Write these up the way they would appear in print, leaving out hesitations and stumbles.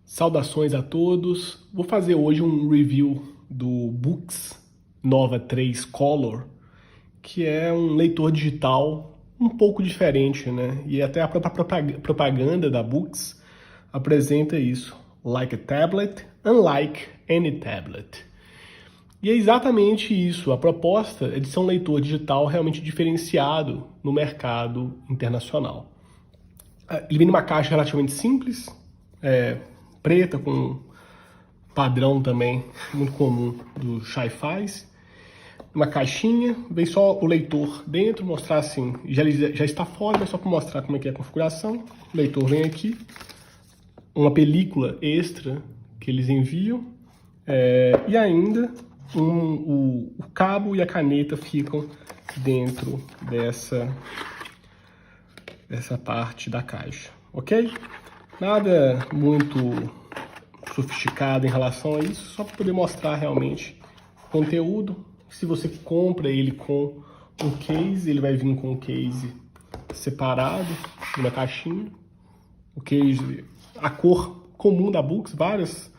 Saudações a todos. Vou fazer hoje um review do Boox Nova 3 Color, que é um leitor digital um pouco diferente, né? E até a própria propaganda da Boox apresenta isso. Like a tablet, unlike any tablet. E é exatamente isso. A proposta é de ser um leitor digital realmente diferenciado no mercado internacional. Ele vem numa caixa relativamente simples, preta, com padrão também muito comum do Sci-Fi. Uma caixinha, vem só o leitor dentro, mostrar assim, já está fora, mas só para mostrar como é que é a configuração. O leitor vem aqui, uma película extra que eles enviam, e ainda o cabo e a caneta ficam dentro dessa parte da caixa, ok? Nada muito sofisticado em relação a isso, só para poder mostrar realmente o conteúdo. Se você compra ele com um case, ele vai vir com um case separado, numa caixinha. O case, a cor comum da Boox, várias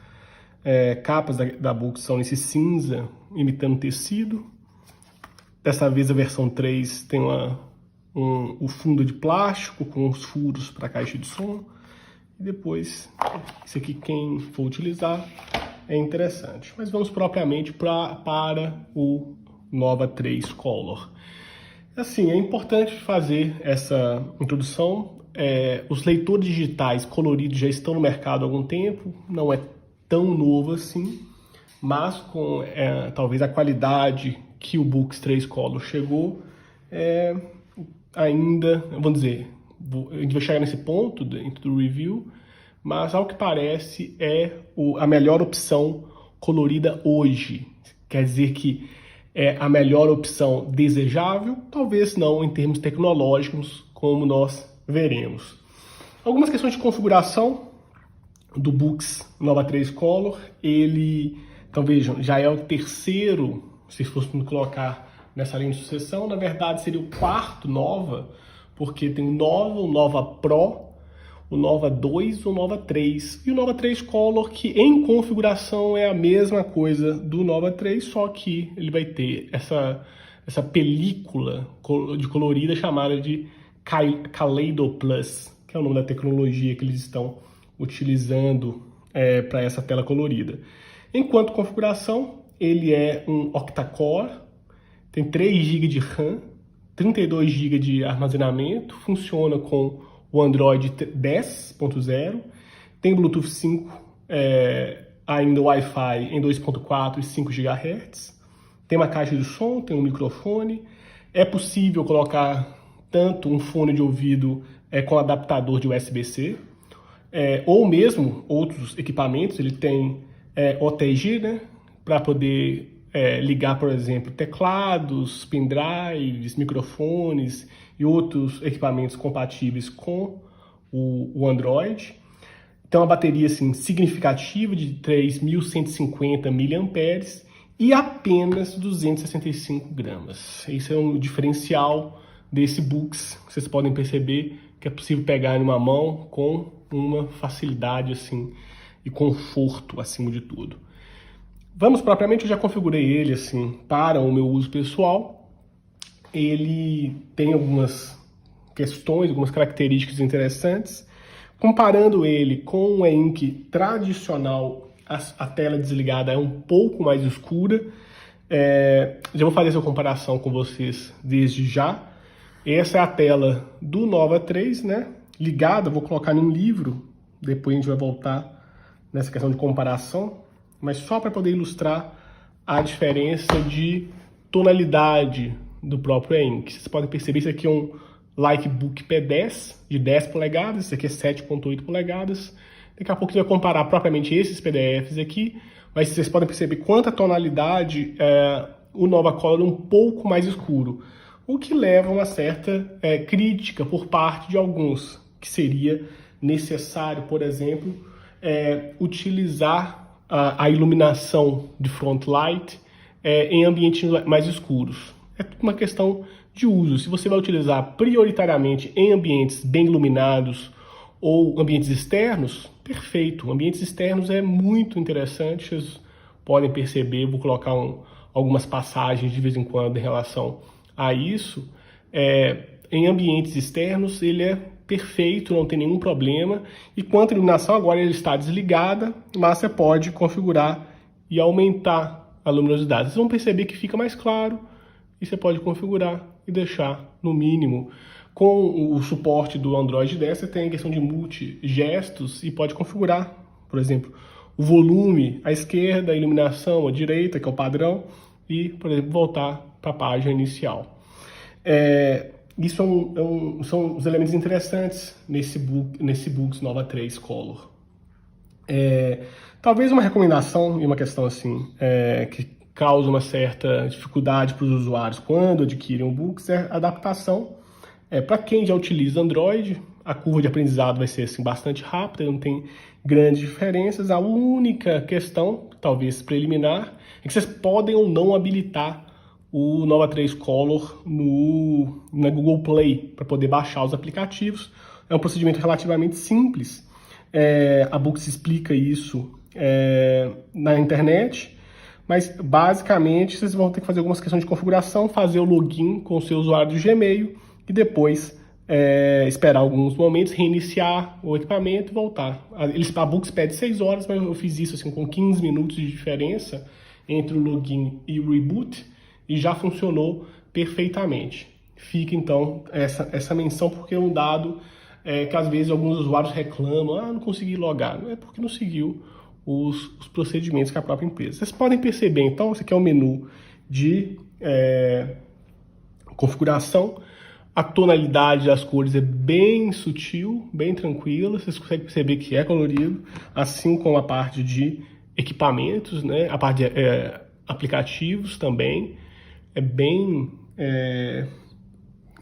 capas da Boox são esse cinza, imitando tecido. Dessa vez a versão 3 tem o fundo de plástico com os furos para a caixa de som. E depois, isso aqui quem for utilizar é interessante. Mas vamos propriamente para o Nova 3 Color. Assim, é importante fazer essa introdução. Os leitores digitais coloridos já estão no mercado há algum tempo, não é tão novo assim, mas com talvez a qualidade que o Boox 3 Color chegou, ainda, vamos dizer, a gente vai chegar nesse ponto dentro do review, mas ao que parece é a melhor opção colorida hoje. Quer dizer que é a melhor opção desejável? Talvez não em termos tecnológicos, como nós veremos. Algumas questões de configuração do Boox Nova 3 Color. Ele, então vejam, já é o terceiro, se fosse colocar nessa linha de sucessão, na verdade seria o quarto Nova, porque tem o Nova, o Nova Pro, o Nova 2, o Nova 3 e o Nova 3 Color, que em configuração é a mesma coisa do Nova 3, só que ele vai ter essa película de colorida chamada de Kaleido Plus, que é o nome da tecnologia que eles estão utilizando para essa tela colorida. Enquanto configuração, ele é um octa-core, tem 3 GB de RAM, 32 GB de armazenamento, funciona com o Android 10.0, tem Bluetooth 5, ainda Wi-Fi em 2.4 e 5 GHz, tem uma caixa de som, tem um microfone, é possível colocar tanto um fone de ouvido com adaptador de USB-C, ou mesmo outros equipamentos. Ele tem OTG, né, para poder ligar, por exemplo, teclados, pendrives, microfones e outros equipamentos compatíveis com o Android. Tem uma bateria assim, significativa de 3.150 mAh e apenas 265 gramas. Esse é um diferencial desse Boox. Vocês podem perceber que é possível pegar em uma mão com uma facilidade assim, e conforto acima de tudo. Vamos propriamente, eu já configurei ele assim para o meu uso pessoal. Ele tem algumas questões, algumas características interessantes. Comparando ele com o e-ink tradicional, a tela desligada é um pouco mais escura. Já vou fazer essa comparação com vocês desde já. Essa é a tela do Nova 3, né? Ligada, vou colocar em um livro, depois a gente vai voltar nessa questão de comparação, mas só para poder ilustrar a diferença de tonalidade do próprio e-ink. Vocês podem perceber, isso aqui é um Lightbook P10 de 10 polegadas, isso aqui é 7.8 polegadas. Daqui a pouco você vai comparar propriamente esses PDFs aqui, mas vocês podem perceber quanta tonalidade o Nova Color é um pouco mais escuro, o que leva a uma certa crítica por parte de alguns, que seria necessário, por exemplo, utilizar a iluminação de front light em ambientes mais escuros. É uma questão de uso. Se você vai utilizar prioritariamente em ambientes bem iluminados ou ambientes externos, perfeito. Ambientes externos é muito interessante, vocês podem perceber, vou colocar algumas passagens de vez em quando em relação a isso. Em ambientes externos ele é perfeito, não tem nenhum problema. E quanto à iluminação, agora ele está desligada, mas você pode configurar e aumentar a luminosidade. Vocês vão perceber que fica mais claro e você pode configurar e deixar no mínimo. Com o suporte do Android 10, você tem a questão de multi-gestos e pode configurar, por exemplo, o volume à esquerda, a iluminação à direita, que é o padrão, e, por exemplo, voltar para a página inicial. Isso são os elementos interessantes nesse Boox Nova 3 Color. Talvez uma recomendação e uma questão assim, que causa uma certa dificuldade para os usuários quando adquirem um Boox é a adaptação. Para quem já utiliza Android, a curva de aprendizado vai ser assim, bastante rápida, não tem grandes diferenças. A única questão, talvez preliminar, é que vocês podem ou não habilitar o Nova 3 Color na Google Play para poder baixar os aplicativos. É um procedimento relativamente simples. A Boox explica isso na internet, mas basicamente vocês vão ter que fazer algumas questões de configuração, fazer o login com o seu usuário do Gmail e depois esperar alguns momentos, reiniciar o equipamento e voltar. A Boox pede 6 horas, mas eu fiz isso assim, com 15 minutos de diferença entre o login e o reboot e já funcionou perfeitamente. Fica então essa menção, porque é um dado que às vezes alguns usuários reclamam, não consegui logar. Não é porque não seguiu os procedimentos que a própria empresa. Vocês podem perceber então, esse aqui é o menu de configuração. A tonalidade das cores é bem sutil, bem tranquila, vocês conseguem perceber que é colorido, assim como a parte de equipamentos, né? A parte de aplicativos também. É bem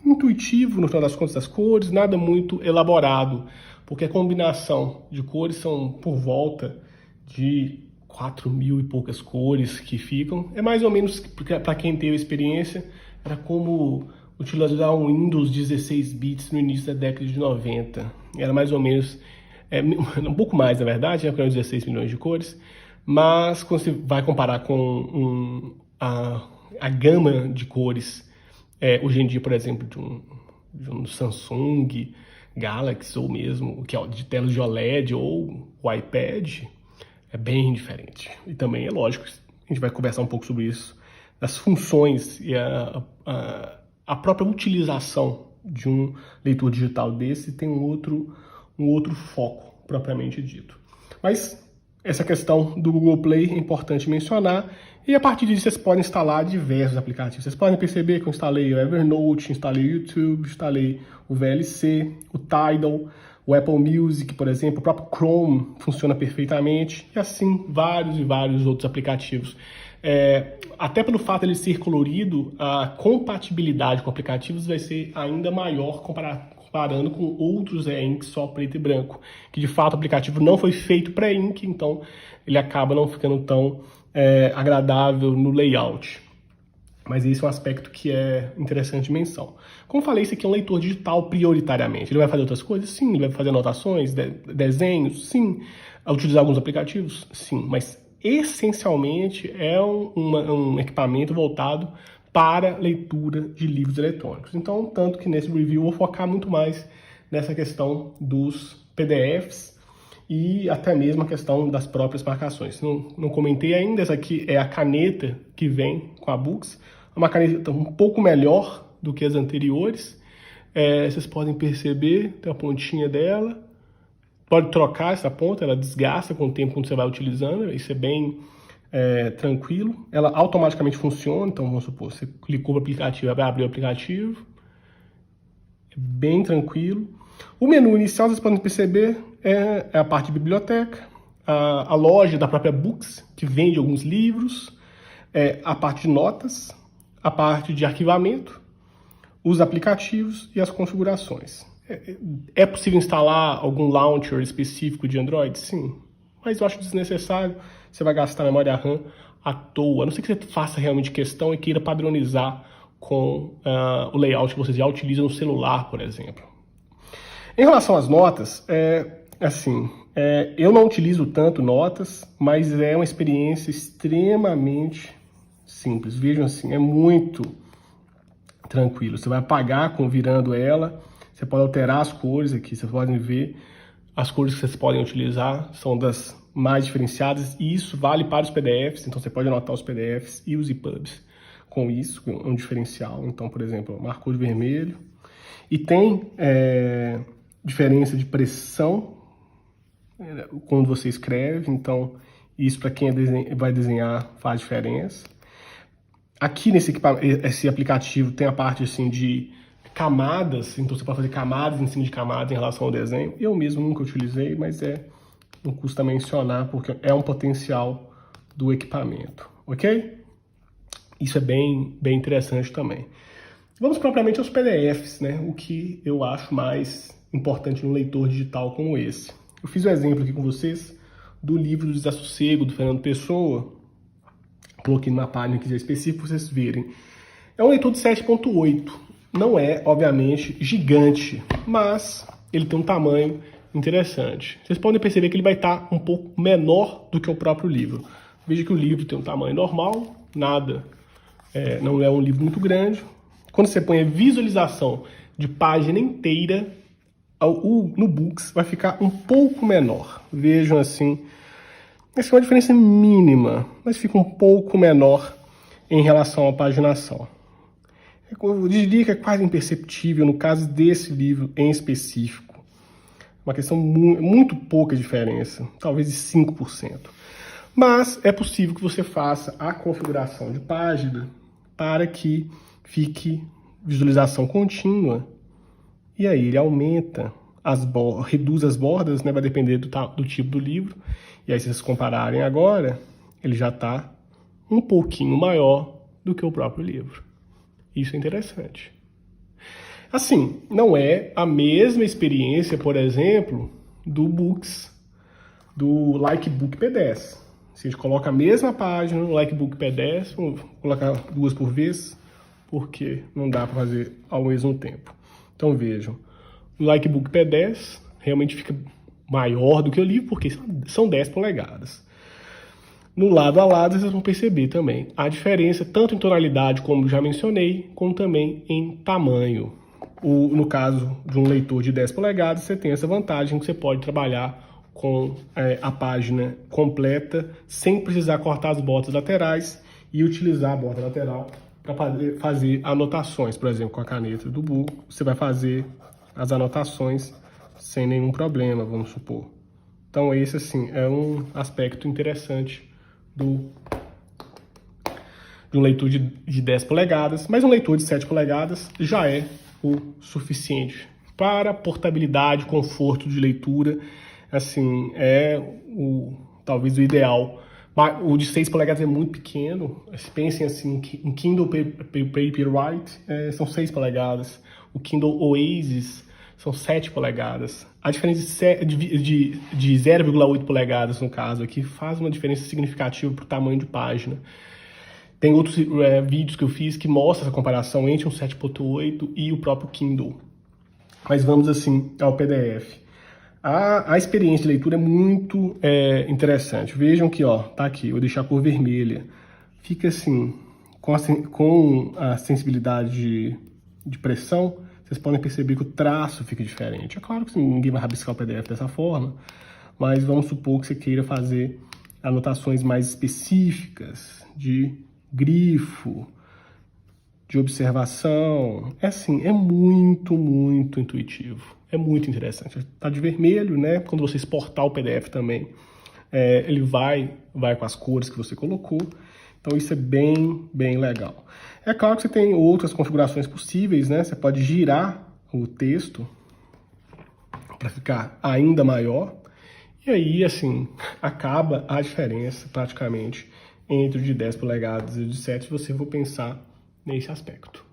intuitivo no final das contas das cores, nada muito elaborado, porque a combinação de cores são por volta de 4.000 e poucas cores que ficam. É mais ou menos, para quem teve experiência, era como utilizar um Windows 16 bits no início da década de 90. Era mais ou menos, um pouco mais na verdade, porque eram 16 milhões de cores, mas quando você vai comparar com a gama de cores, hoje em dia, por exemplo, de um Samsung Galaxy, ou mesmo de telas de OLED ou o iPad, é bem diferente. E também é lógico, a gente vai conversar um pouco sobre isso, das funções e a própria utilização de um leitor digital desse tem um outro foco, propriamente dito. Mas essa questão do Google Play é importante mencionar, e a partir disso vocês podem instalar diversos aplicativos. Vocês podem perceber que eu instalei o Evernote, instalei o YouTube, instalei o VLC, o Tidal, o Apple Music, por exemplo, o próprio Chrome funciona perfeitamente, e assim vários e vários outros aplicativos. Até pelo fato de ele ser colorido, a compatibilidade com aplicativos vai ser ainda maior comparando com outros e-ink só preto e branco, que de fato o aplicativo não foi feito para e-ink, então ele acaba não ficando tão agradável no layout. Mas esse é um aspecto que é interessante de menção. Como falei, esse aqui é um leitor digital prioritariamente. Ele vai fazer outras coisas? Sim. Ele vai fazer anotações, desenhos? Sim. Utilizar alguns aplicativos? Sim. Mas essencialmente é um equipamento voltado para leitura de livros eletrônicos. Então, tanto que nesse review eu vou focar muito mais nessa questão dos PDFs e até mesmo a questão das próprias marcações. Não comentei ainda, essa aqui é a caneta que vem com a Boox, uma caneta um pouco melhor do que as anteriores. Vocês podem perceber, tem a pontinha dela, pode trocar essa ponta, ela desgasta com o tempo quando você vai utilizando, isso é bem tranquilo. Ela automaticamente funciona, então vamos supor, você clicou no aplicativo, vai abrir o aplicativo, é bem tranquilo. O menu inicial, vocês podem perceber, é a parte de biblioteca, a loja da própria Boox, que vende alguns livros, a parte de notas, a parte de arquivamento, os aplicativos e as configurações. É possível instalar algum launcher específico de Android? Sim, mas eu acho desnecessário. Você vai gastar memória RAM à toa, a não ser que você faça realmente questão e queira padronizar com o layout que você já utiliza no celular, por exemplo. Em relação às notas, eu não utilizo tanto notas, mas é uma experiência extremamente simples. Vejam assim, é muito tranquilo. Você vai apagar virando ela, você pode alterar as cores aqui, vocês podem ver as cores que vocês podem utilizar, são das mais diferenciadas, e isso vale para os PDFs, então você pode anotar os PDFs e os EPUBs com isso, com um diferencial. Então, por exemplo, marcou de vermelho, e tem diferença de pressão quando você escreve, então isso para quem vai desenhar faz diferença. Aqui esse aplicativo tem a parte assim de camadas, então você pode fazer camadas em cima de camadas em relação ao desenho. Eu mesmo nunca utilizei, mas não custa mencionar porque é um potencial do equipamento, ok? Isso é bem interessante também. Vamos propriamente aos PDFs, né? O que eu acho mais importante no leitor digital como esse. Eu fiz um exemplo aqui com vocês do livro do Desassossego, do Fernando Pessoa. Coloquei numa página que é específica para vocês verem. É um leitor de 7.8. Não é, obviamente, gigante, mas ele tem um tamanho interessante. Vocês podem perceber que ele vai estar um pouco menor do que o próprio livro. Veja que o livro tem um tamanho normal, não é um livro muito grande. Quando você põe a visualização de página inteira, no Books vai ficar um pouco menor. Vejam assim, essa é uma diferença mínima, mas fica um pouco menor em relação à paginação. Eu diria que é quase imperceptível no caso desse livro em específico. Uma questão muito pouca diferença, talvez de 5%. Mas é possível que você faça a configuração de página para que fique visualização contínua. E aí ele aumenta, reduz as bordas, né? Vai depender do tipo do livro. E aí se vocês compararem agora, ele já está um pouquinho maior do que o próprio livro. Isso é interessante. Assim, não é a mesma experiência, por exemplo, do Books, do Likebook P10. Se a gente coloca a mesma página no Likebook P10, vou colocar 2 por vez, porque não dá para fazer ao mesmo tempo. Então vejam, o Likebook P10 realmente fica maior do que o livro, porque são 10 polegadas. No lado a lado, vocês vão perceber também a diferença, tanto em tonalidade, como já mencionei, como também em tamanho. No caso de um leitor de 10 polegadas, você tem essa vantagem que você pode trabalhar com a página completa, sem precisar cortar as bordas laterais e utilizar a borda lateral para fazer anotações. Por exemplo, com a caneta do Book, você vai fazer as anotações sem nenhum problema, vamos supor. Então esse assim é um aspecto interessante de um leitor de 10 polegadas, mas um leitor de 7 polegadas já é o suficiente para portabilidade, conforto de leitura. Assim, talvez o ideal. O de 6 polegadas é muito pequeno. Pensem assim, em Kindle Paperwhite são 6 polegadas. O Kindle Oasis são 7 polegadas. A diferença de 0,8 polegadas, no caso aqui, faz uma diferença significativa para o tamanho de página. Tem outros vídeos que eu fiz que mostram essa comparação entre um 7.8 e o próprio Kindle. Mas vamos assim ao PDF. A experiência de leitura é muito interessante. Vejam que, tá aqui, eu vou deixar a cor vermelha. Fica assim, com a sensibilidade de pressão, vocês podem perceber que o traço fica diferente. É claro que ninguém vai rabiscar o PDF dessa forma, mas vamos supor que você queira fazer anotações mais específicas de grifo, de observação. É muito intuitivo. É muito interessante. Tá de vermelho, né? Quando você exportar o PDF também, ele vai com as cores que você colocou. Então isso é bem legal. É claro que você tem outras configurações possíveis, né? Você pode girar o texto para ficar ainda maior. E aí, assim, acaba a diferença praticamente entre o de 10 polegadas e o de 7, se você for pensar nesse aspecto.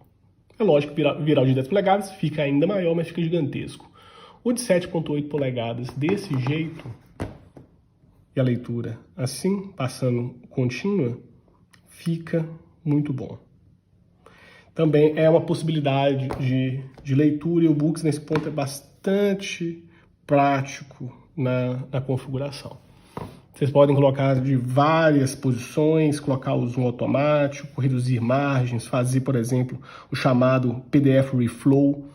É lógico que virar o de 10 polegadas fica ainda maior, mas fica gigantesco. O de 7.8 polegadas desse jeito, e a leitura assim, passando contínua, fica muito bom. Também é uma possibilidade de leitura, e o Books nesse ponto é bastante prático na configuração. Vocês podem colocar de várias posições, colocar o zoom automático, reduzir margens, fazer, por exemplo, o chamado PDF Reflow,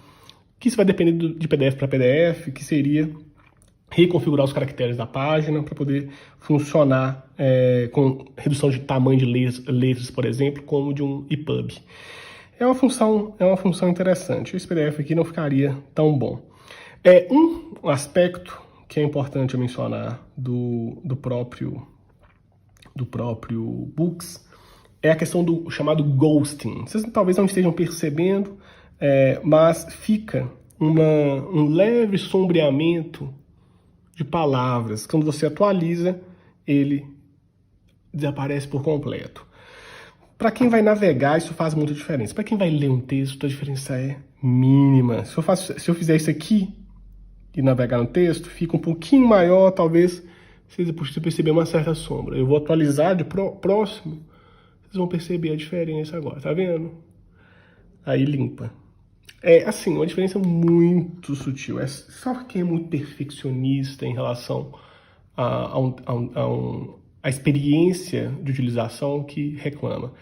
que isso vai depender de PDF para PDF, que seria reconfigurar os caracteres da página para poder funcionar com redução de tamanho de letras, por exemplo, como de um EPUB. É uma função interessante. Esse PDF aqui não ficaria tão bom. Um aspecto que é importante mencionar do próprio Books é a questão do chamado ghosting. Vocês talvez não estejam percebendo, mas fica um leve sombreamento de palavras. Quando você atualiza, ele desaparece por completo. Para quem vai navegar, isso faz muita diferença. Para quem vai ler um texto, a diferença é mínima. Se eu fizer isso aqui e navegar no texto, fica um pouquinho maior, talvez vocês possam perceber uma certa sombra. Eu vou atualizar de próximo, vocês vão perceber a diferença agora, tá vendo? Aí limpa. É assim, uma diferença muito sutil. Só quem é muito perfeccionista em relação a experiência de utilização que reclama.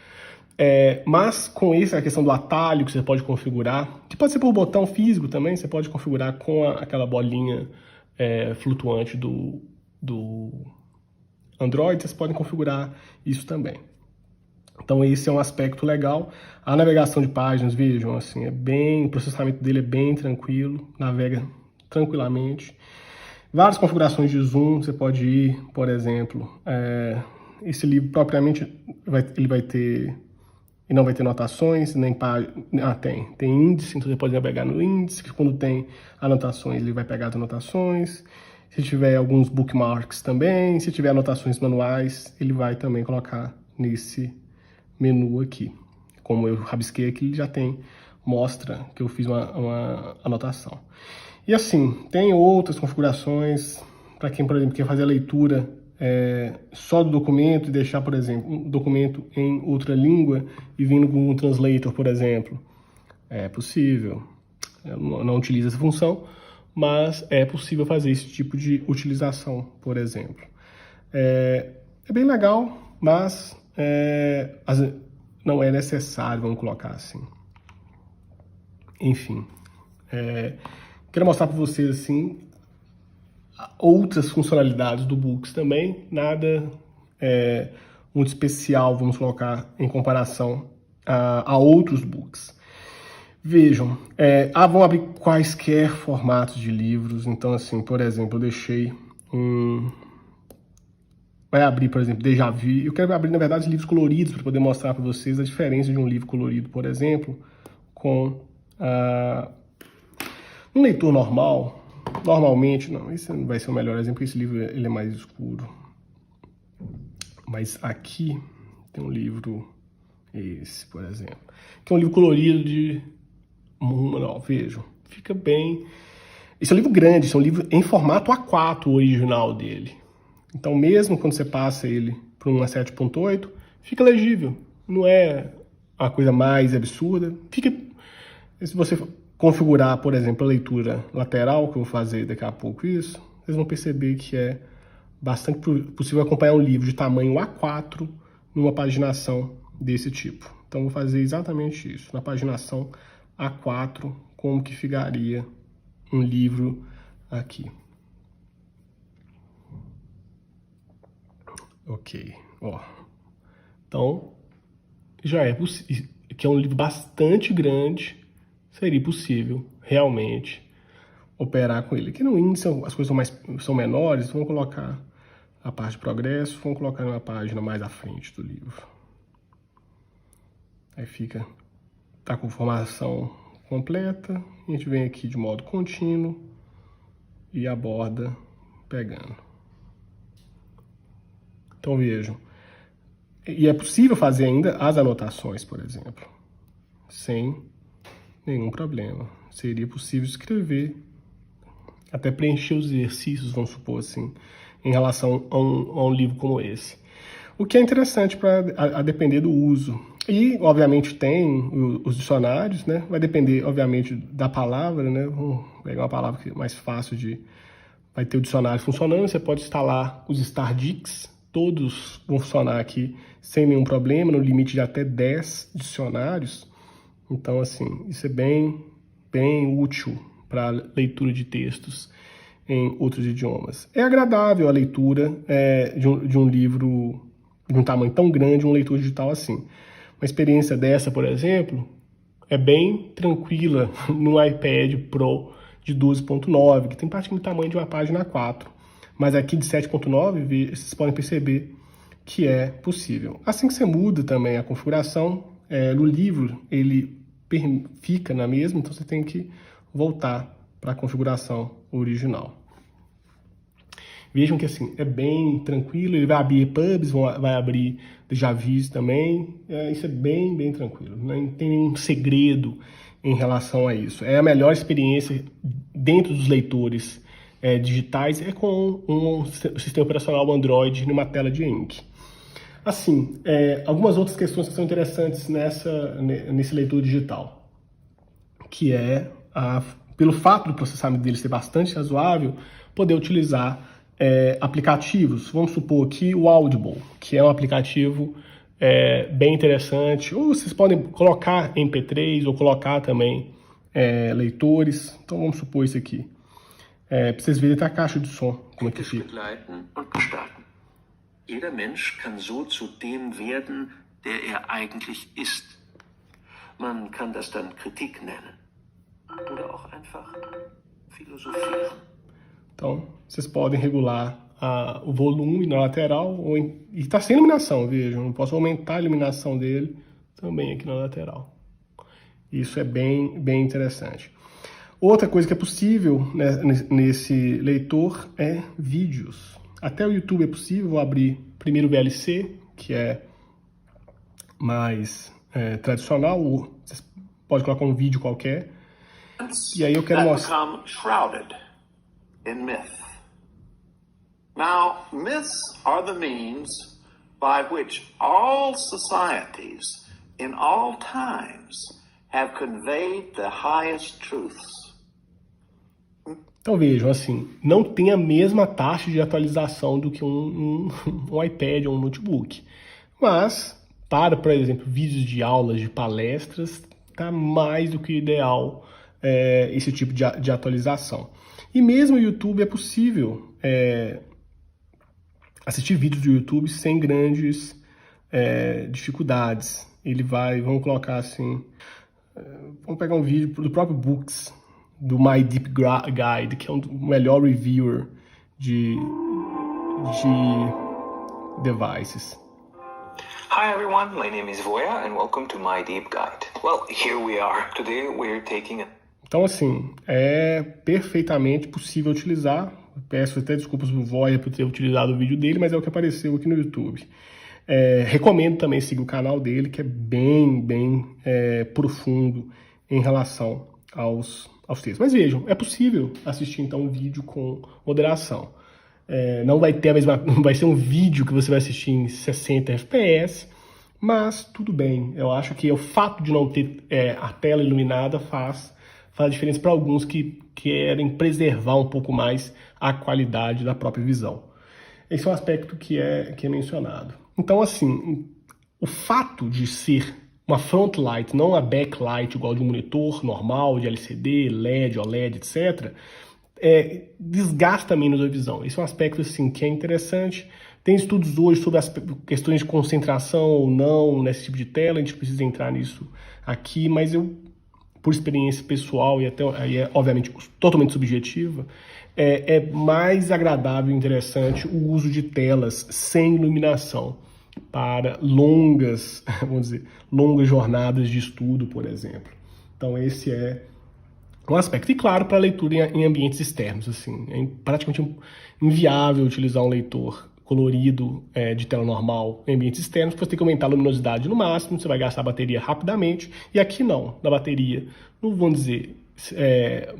Mas com isso, a questão do atalho que você pode configurar, que pode ser por botão físico também, você pode configurar com aquela bolinha flutuante do Android, vocês podem configurar isso também. Então esse é um aspecto legal. A navegação de páginas, vejam, assim, o processamento dele é bem tranquilo, navega tranquilamente. Várias configurações de zoom, você pode ir, por exemplo, esse livro propriamente, ele não vai ter notações, nem tem índice, então você pode navegar no índice, que quando tem anotações, ele vai pegar as anotações. Se tiver alguns bookmarks também, se tiver anotações manuais, ele vai também colocar nesse menu aqui. Como eu rabisquei aqui, ele já mostra que eu fiz uma anotação. E assim, tem outras configurações para quem, por exemplo, quer fazer a leitura só do documento e deixar, por exemplo, um documento em outra língua e vir no Google Translator, por exemplo. É possível. Eu não utilizo essa função, mas é possível fazer esse tipo de utilização, por exemplo. É bem legal, mas não é necessário, vamos colocar assim. Enfim, quero mostrar para vocês assim outras funcionalidades do Books também, nada muito especial, vamos colocar, em comparação a outros Books. Vejam, vão abrir quaisquer formatos de livros, então assim, por exemplo, eu deixei vai abrir, por exemplo, Déjà Vu. Eu quero abrir, na verdade, livros coloridos para poder mostrar para vocês a diferença de um livro colorido, por exemplo, com um leitor normal. Normalmente, não, esse não vai ser o melhor exemplo, porque esse livro ele é mais escuro. Mas aqui tem um livro, esse, por exemplo, que é um livro colorido de... Não, vejam, fica bem... Esse é um livro grande, esse é um livro em formato A4, o original dele. Então, mesmo quando você passa ele para uma 7.8, fica legível. Não é a coisa mais absurda. Se você configurar, por exemplo, a leitura lateral, que eu vou fazer daqui a pouco isso, vocês vão perceber que é bastante possível acompanhar um livro de tamanho A4 numa paginação desse tipo. Então, vou fazer exatamente isso. Na paginação A4, como que ficaria um livro aqui. Ok, ó. Então, já é possível, que é um livro bastante grande, seria possível realmente operar com ele. Aqui no índice as coisas são menores, vamos colocar a parte de progresso, vamos colocar uma página mais à frente do livro. Aí tá com formação completa, a gente vem aqui de modo contínuo e a borda pegando. Então vejam, e é possível fazer ainda as anotações, por exemplo, sem nenhum problema. Seria possível escrever, até preencher os exercícios, vamos supor assim, em relação a um livro como esse. O que é interessante a depender do uso. E, obviamente, tem os dicionários, né? Vai depender, obviamente, da palavra, né? Vamos pegar uma palavra que é mais fácil de... Vai ter o dicionário funcionando, você pode instalar os StarDicks, todos vão funcionar aqui sem nenhum problema, no limite de até 10 dicionários. Então, assim, isso é bem útil para leitura de textos em outros idiomas. É agradável a leitura de um livro de um tamanho tão grande, um leitor digital assim. Uma experiência dessa, por exemplo, é bem tranquila no iPad Pro de 12.9, que tem praticamente o tamanho de uma página 4. Mas aqui de 7.9, vocês podem perceber que é possível. Assim que você muda também a configuração, no livro ele fica na mesma, então você tem que voltar para a configuração original. Vejam que assim, é bem tranquilo, ele vai abrir EPUBs, vai abrir Javis também, isso é bem tranquilo, não tem nenhum segredo em relação a isso. É a melhor experiência dentro dos leitores digitais, é com um sistema operacional Android numa tela de ink. Assim, algumas outras questões que são interessantes nesse leitor digital, que é, pelo fato do processamento dele ser bastante razoável, poder utilizar aplicativos. Vamos supor aqui o Audible, que é um aplicativo bem interessante, ou vocês podem colocar MP3 ou colocar também leitores. Então vamos supor isso aqui. Para vocês verem até a caixa de som, como é que fica. Jeder Mensch kann so zu dem werden, der eigentlich ist. Man kann das dann Kritik nennen. Oder auch einfach philosophieren. Então, vocês podem regular o volume na lateral, e está sem iluminação, vejam, eu posso aumentar a iluminação dele também aqui na lateral. Isso é bem interessante. Outra coisa que é possível, né, nesse leitor é vídeos. Até o YouTube é possível. Vou abrir primeiro o VLC, que é mais tradicional. Você pode colocar um vídeo qualquer. E aí eu quero mostrar. Shrouded in myth. Now, myths are the means by which all societies in all times have conveyed the highest truths. Então vejam, assim, não tem a mesma taxa de atualização do que um iPad ou um notebook. Mas, para, por exemplo, vídeos de aulas, de palestras, está mais do que ideal esse tipo de atualização. E mesmo o YouTube é possível assistir vídeos do YouTube sem grandes dificuldades. Vamos colocar assim, vamos pegar um vídeo do próprio Books, do My Deep Guide, que é o melhor reviewer de devices. Hi everyone, my name is Voya and welcome to My Deep Guide. Well, here we are. Today we're taking a... Então, assim, é perfeitamente possível utilizar. Peço até desculpas pro Voya por ter utilizado o vídeo dele, mas é o que apareceu aqui no YouTube. Recomendo também seguir o canal dele, que é bem profundo em relação aos textos. Mas vejam, é possível assistir então um vídeo com moderação. Não vai ser um vídeo que você vai assistir em 60 FPS, mas tudo bem. Eu acho que o fato de não ter a tela iluminada faz diferença para alguns que querem preservar um pouco mais a qualidade da própria visão. Esse é um aspecto que é mencionado. Então, assim, o fato de ser uma front light, não uma backlight igual de um monitor normal, de LCD, LED, OLED, etc., desgasta menos a visão. Esse é um aspecto assim, que é interessante. Tem estudos hoje sobre as questões de concentração ou não nesse tipo de tela, a gente precisa entrar nisso aqui, mas eu, por experiência pessoal e até aí obviamente totalmente subjetiva, é mais agradável e interessante o uso de telas sem iluminação para longas jornadas de estudo, por exemplo. Então esse é um aspecto. E claro, para leitura em ambientes externos, assim, é praticamente inviável utilizar um leitor colorido de tela normal em ambientes externos, porque você tem que aumentar a luminosidade no máximo, você vai gastar a bateria rapidamente, e aqui não, na bateria, não vamos dizer,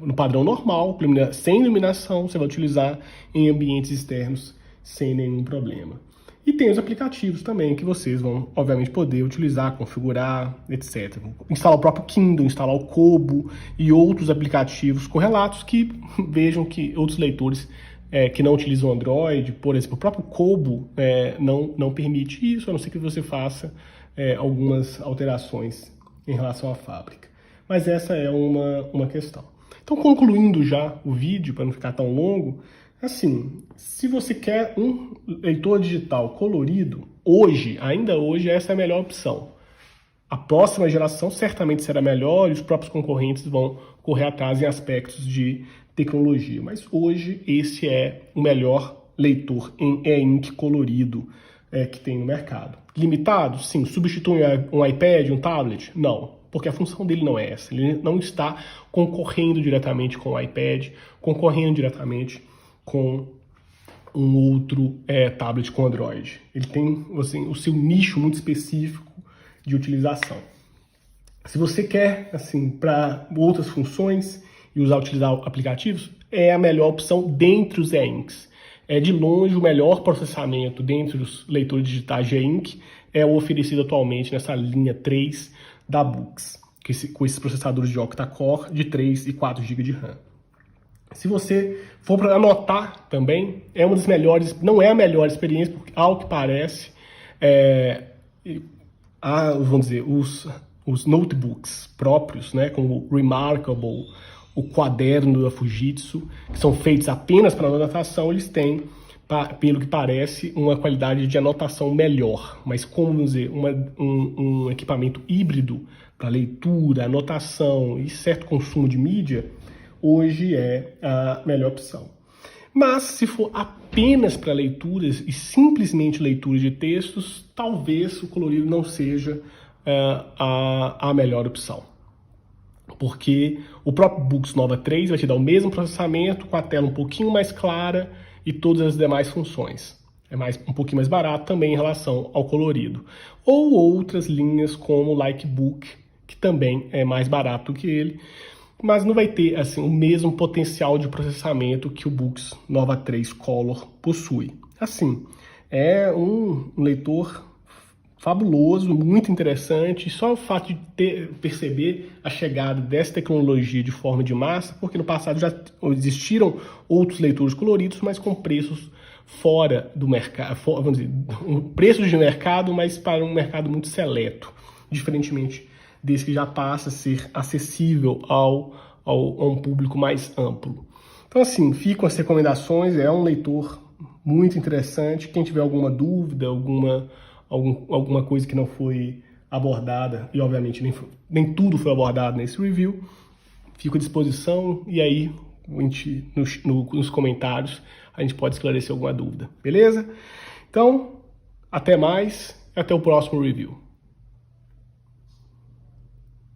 no padrão normal, sem iluminação, você vai utilizar em ambientes externos sem nenhum problema. E tem os aplicativos também que vocês vão, obviamente, poder utilizar, configurar, etc. Instalar o próprio Kindle, instalar o Kobo e outros aplicativos com relatos que vejam que outros leitores que não utilizam Android, por exemplo, o próprio Kobo não permite isso, a não ser que você faça algumas alterações em relação à fábrica. Mas essa é uma questão. Então, concluindo já o vídeo, para não ficar tão longo, assim, se você quer um leitor digital colorido, ainda hoje, essa é a melhor opção. A próxima geração certamente será melhor e os próprios concorrentes vão correr atrás em aspectos de tecnologia. Mas hoje esse é o melhor leitor em e-ink colorido que tem no mercado. Limitado? Sim. Substitui um iPad, um tablet? Não. Porque a função dele não é essa. Ele não está concorrendo diretamente com o iPad, concorrendo diretamente com um outro tablet com Android. Ele tem assim, o seu nicho muito específico de utilização. Se você quer, assim, para outras funções e utilizar aplicativos, é a melhor opção dentre os e-inks. É de longe o melhor processamento dentre os leitores digitais de e-ink é o oferecido atualmente nessa linha 3 da Boox, com esses processadores de octa-core de 3 e 4 GB de RAM. Se você for para anotar também, é uma das melhores, não é a melhor experiência, porque ao que parece, vamos dizer, os notebooks próprios, né, como o Remarkable, o Quaderno da Fujitsu, que são feitos apenas para anotação, eles têm, pelo que parece, uma qualidade de anotação melhor. Mas como, vamos dizer, um equipamento híbrido para leitura, anotação e certo consumo de mídia, hoje é a melhor opção. Mas se for apenas para leituras e simplesmente leitura de textos, talvez o colorido não seja a melhor opção. Porque o próprio Boox Nova 3 vai te dar o mesmo processamento, com a tela um pouquinho mais clara e todas as demais funções. É um pouquinho mais barato também em relação ao colorido. Ou outras linhas como o Likebook, que também é mais barato que ele, mas não vai ter assim, o mesmo potencial de processamento que o Boox Nova 3 Color possui. Assim, é um leitor fabuloso, muito interessante, só o fato de perceber a chegada dessa tecnologia de forma de massa, porque no passado já existiram outros leitores coloridos, mas com preços fora do mercado, vamos dizer, preços de mercado, mas para um mercado muito seleto, diferentemente desse que já passa a ser acessível a um público mais amplo. Então assim, ficam as recomendações, é um leitor muito interessante, quem tiver alguma dúvida, alguma coisa que não foi abordada, e obviamente nem tudo foi abordado nesse review, fico à disposição e aí nos comentários a gente pode esclarecer alguma dúvida, beleza? Então, até mais, até o próximo review.